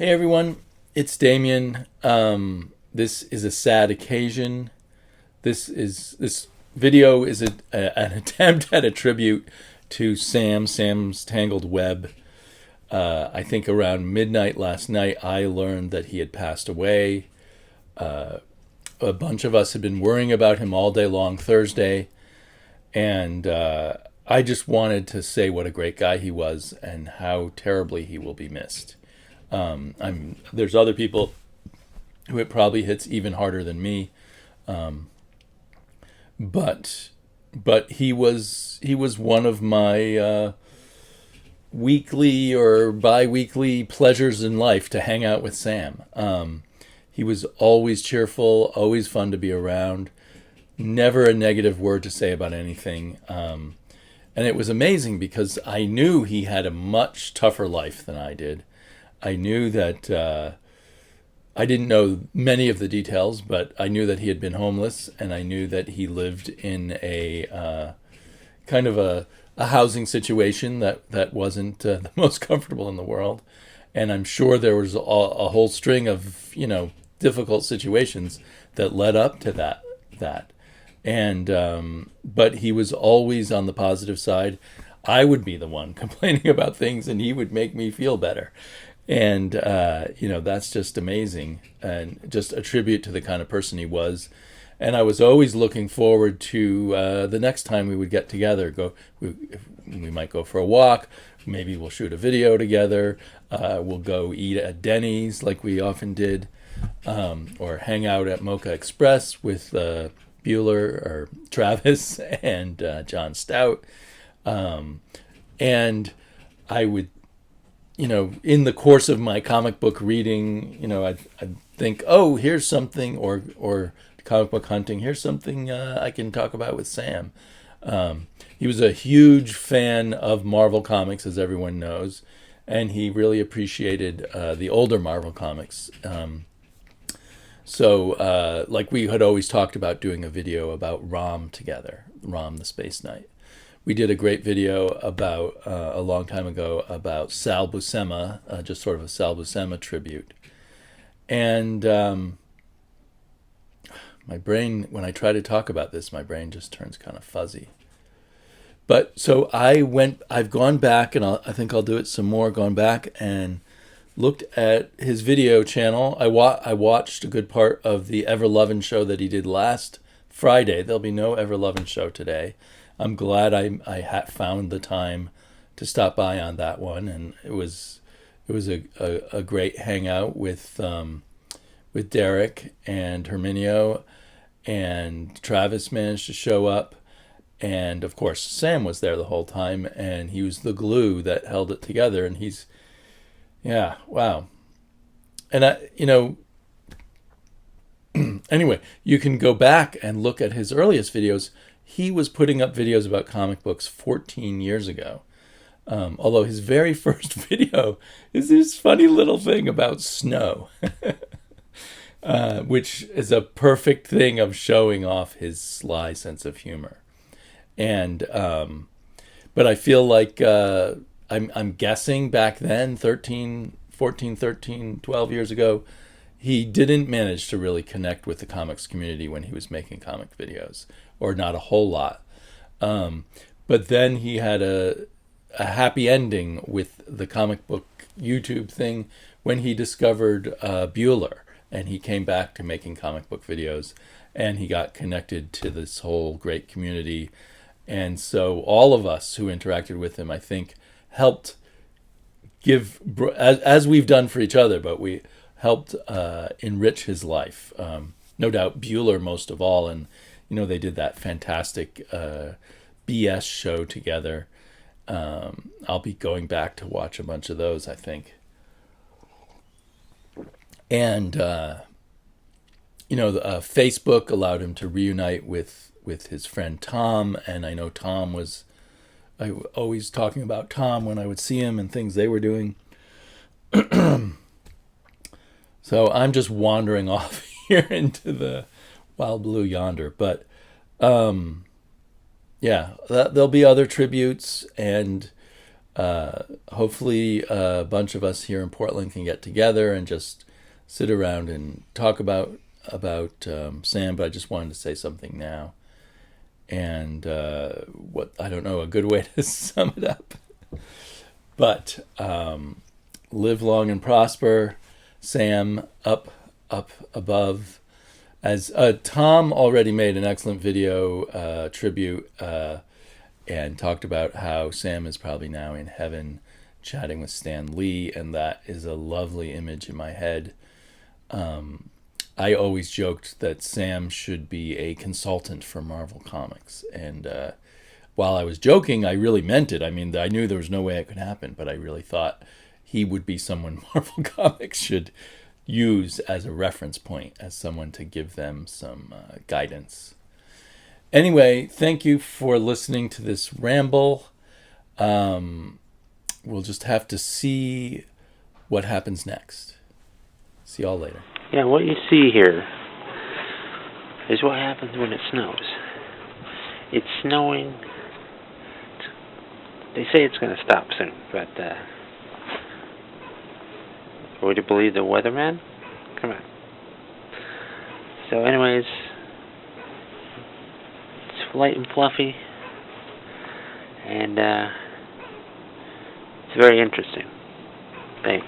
Hey everyone, it's Damien. This is a sad occasion. This video is an attempt at a tribute to Sam's Tangled Web. I think around midnight last night, I learned that he had passed away. A bunch of us had been worrying about him all day long Thursday, and I just wanted to say what a great guy he was and how terribly he will be missed. There's other people who it probably hits even harder than me, but he was one of my weekly or bi-weekly pleasures in life to hang out with Sam. He was always cheerful, always fun to be around, never a negative word to say about anything. And it was amazing because I knew he had a much tougher life than I did. I knew that I didn't know many of the details, but I knew that he had been homeless, and I knew that he lived in a kind of a housing situation that wasn't the most comfortable in the world. And I'm sure there was a whole string of difficult situations that led up to that. And but he was always on the positive side. I would be the one complaining about things, and he would make me feel better. And that's just amazing, and just a tribute to the kind of person he was. And I was always looking forward to the next time we would get together. We might go for a walk. Maybe we'll shoot a video together. We'll go eat at Denny's like we often did, or hang out at Mocha Express with Bueller or Travis and John Stout. And I would, in the course of my comic book reading, I'd think, oh, here's something, or comic book hunting, here's something I can talk about with Sam. He was a huge fan of Marvel Comics, as everyone knows, and he really appreciated the older Marvel comics. So like we had always talked about doing a video about Rom together, Rom the Space Knight. We did a great video about a long time ago about Sal Buscema, just sort of a Sal Buscema tribute. And my brain, when I try to talk about this, my brain just turns kind of fuzzy. But so I've gone back, and I think I'll do it some more, gone back and looked at his video channel. I watched a good part of the Ever Lovin' show that he did last Friday. There'll be no Ever Lovin' show today. I'm glad I found the time to stop by on that one, and it was a great hangout with Derek and Herminio, and Travis managed to show up, and of course Sam was there the whole time, and he was the glue that held it together. And yeah, wow. And anyway, you can go back and look at his earliest videos. He was putting up videos about comic books 14 years ago. Although his very first video is this funny little thing about snow, which is a perfect thing of showing off his sly sense of humor. And but I feel like I'm guessing back then, 12 years ago, he didn't manage to really connect with the comics community when he was making comic videos, or not a whole lot. But then he had a happy ending with the comic book YouTube thing when he discovered Bueller, and he came back to making comic book videos, and he got connected to this whole great community. And so all of us who interacted with him, I think, helped give, as we've done for each other, but we helped enrich his life. No doubt Bueller most of all. And they did that fantastic BS show together. I'll be going back to watch a bunch of those, I think. And Facebook allowed him to reunite with his friend Tom, and I know Tom was always talking about Tom when I would see him and things they were doing. So I'm just wandering off here into the wild blue yonder, but yeah, there'll be other tributes, and Hopefully, a bunch of us here in Portland can get together and just sit around and talk about Sam. But I just wanted to say something now, and what I don't know a good way to sum it up. But live long and prosper, Sam. Up above. As Tom already made an excellent video tribute and talked about how Sam is probably now in heaven chatting with Stan Lee, and that is a lovely image in my head. I always joked that Sam should be a consultant for Marvel Comics, and while I was joking, I really meant it. I mean, I knew there was no way it could happen, but I really thought he would be someone Marvel Comics should use as a reference point, as someone to give them some guidance. Anyway, thank you for listening to this ramble. We'll just have to see what happens next. See y'all later. Yeah, what you see here is what happens when it snows. It's snowing. They say it's going to stop soon, but would you believe the weatherman? Come on. So anyways, it's light and fluffy, and it's very interesting. Thanks.